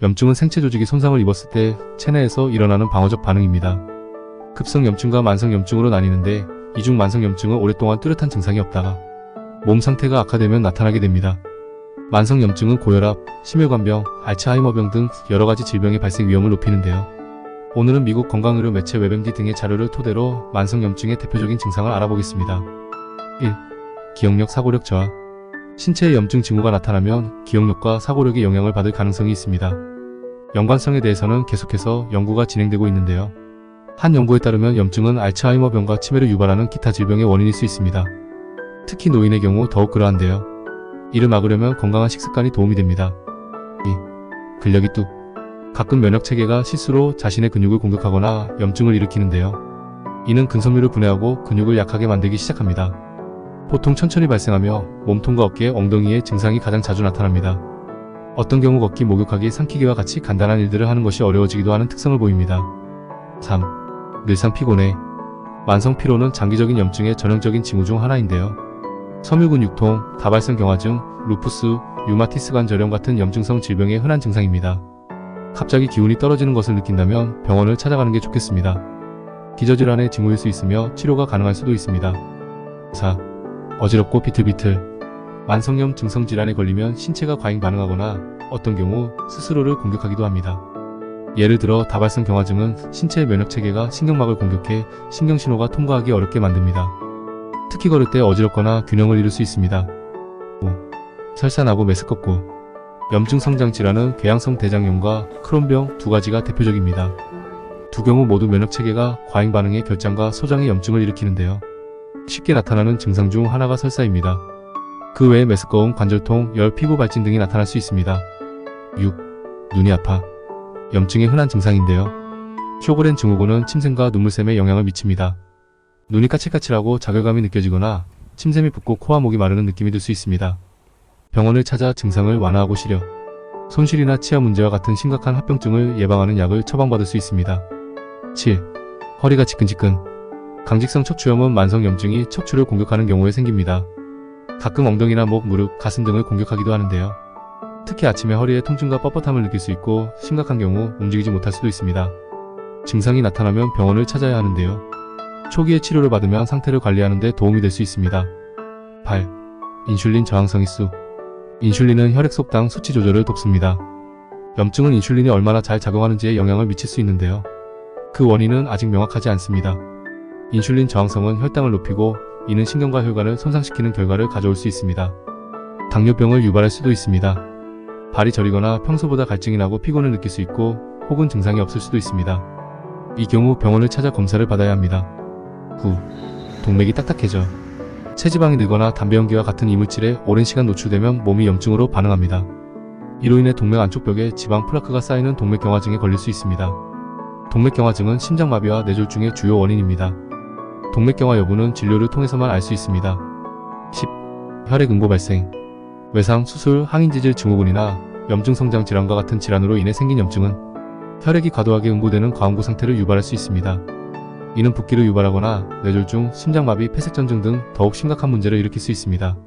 염증은 생체 조직이 손상을 입었을 때 체내에서 일어나는 방어적 반응입니다. 급성 염증과 만성 염증으로 나뉘는데 이중 만성 염증은 오랫동안 뚜렷한 증상이 없다가 몸 상태가 악화되면 나타나게 됩니다. 만성 염증은 고혈압, 심혈관병, 알츠하이머병 등 여러가지 질병의 발생 위험을 높이는데요. 오늘은 미국 건강의료 매체 웹MD 등의 자료를 토대로 만성 염증의 대표적인 증상을 알아보겠습니다. 1. 기억력, 사고력 저하. 신체에 염증 징후가 나타나면 기억력과 사고력에 영향을 받을 가능성이 있습니다. 연관성에 대해서는 계속해서 연구가 진행되고 있는데요. 한 연구에 따르면 염증은 알츠하이머병과 치매를 유발하는 기타 질병의 원인일 수 있습니다. 특히 노인의 경우 더욱 그러한데요. 이를 막으려면 건강한 식습관이 도움이 됩니다. 2. 근력이 뚝. 가끔 면역체계가 실수로 자신의 근육을 공격하거나 염증을 일으키는데요. 이는 근섬유를 분해하고 근육을 약하게 만들기 시작합니다. 보통 천천히 발생하며 몸통과 어깨, 엉덩이의 증상이 가장 자주 나타납니다. 어떤 경우 걷기, 목욕하기, 삼키기와 같이 간단한 일들을 하는 것이 어려워지기도 하는 특성을 보입니다. 3. 늘상 피곤해. 만성 피로는 장기적인 염증의 전형적인 징후 중 하나인데요. 섬유근육통, 다발성 경화증, 루푸스, 류마티스관 저염 같은 염증성 질병의 흔한 증상입니다. 갑자기 기운이 떨어지는 것을 느낀다면 병원을 찾아가는 게 좋겠습니다. 기저질환의 징후일 수 있으며 치료가 가능할 수도 있습니다. 4. 어지럽고 비틀비틀. 만성염 증성 질환에 걸리면 신체가 과잉 반응하거나 어떤 경우 스스로를 공격하기도 합니다. 예를 들어 다발성 경화증은 신체의 면역체계가 신경막을 공격해 신경신호가 통과하기 어렵게 만듭니다. 특히 걸을 때 어지럽거나 균형을 잃을 수 있습니다. 5. 설사 나고 메스껍고. 염증 성장 질환은 궤양성 대장염과 크론병 두 가지가 대표적입니다. 두 경우 모두 면역체계가 과잉 반응해 결장과 소장의 염증을 일으키는데요. 쉽게 나타나는 증상 중 하나가 설사입니다. 그 외에 메스꺼움, 관절통, 열, 피부 발진 등이 나타날 수 있습니다. 6. 눈이 아파. 염증의 흔한 증상인데요. 쇼그렌 증후군은 침샘과 눈물샘에 영향을 미칩니다. 눈이 까칠까칠하고 자결감이 느껴지거나 침샘이 붓고 코와 목이 마르는 느낌이 들 수 있습니다. 병원을 찾아 증상을 완화하고 시려 손실이나 치아 문제와 같은 심각한 합병증을 예방하는 약을 처방받을 수 있습니다. 7. 허리가 지끈지끈. 강직성 척추염은 만성 염증이 척추를 공격하는 경우에 생깁니다. 가끔 엉덩이나 목, 무릎, 가슴 등을 공격하기도 하는데요. 특히 아침에 허리에 통증과 뻣뻣함을 느낄 수 있고 심각한 경우 움직이지 못할 수도 있습니다. 증상이 나타나면 병원을 찾아야 하는데요. 초기에 치료를 받으면 상태를 관리하는 데 도움이 될 수 있습니다. 8. 인슐린 저항성 휘수. 인슐린은 혈액 속당 수치 조절을 돕습니다. 염증은 인슐린이 얼마나 잘 작용하는지에 영향을 미칠 수 있는데요. 그 원인은 아직 명확하지 않습니다. 인슐린 저항성은 혈당을 높이고 이는 신경과 혈관을 손상시키는 결과를 가져올 수 있습니다. 당뇨병을 유발할 수도 있습니다. 발이 저리거나 평소보다 갈증이 나고 피곤을 느낄 수 있고 혹은 증상이 없을 수도 있습니다. 이 경우 병원을 찾아 검사를 받아야 합니다. 9. 동맥이 딱딱해져. 체지방이 늘거나 담배 연기와 같은 이물질에 오랜 시간 노출되면 몸이 염증으로 반응합니다. 이로 인해 동맥 안쪽 벽에 지방 플라크가 쌓이는 동맥경화증에 걸릴 수 있습니다. 동맥경화증은 심장마비와 뇌졸중의 주요 원인입니다. 동맥경화 여부는 진료를 통해서만 알 수 있습니다. 10. 혈액응고 발생. 외상, 수술, 항인지질 증후군이나 염증 성장 질환과 같은 질환으로 인해 생긴 염증은 혈액이 과도하게 응고되는 과응고 상태를 유발할 수 있습니다. 이는 붓기를 유발하거나 뇌졸중, 심장마비, 폐색전증 등 더욱 심각한 문제를 일으킬 수 있습니다.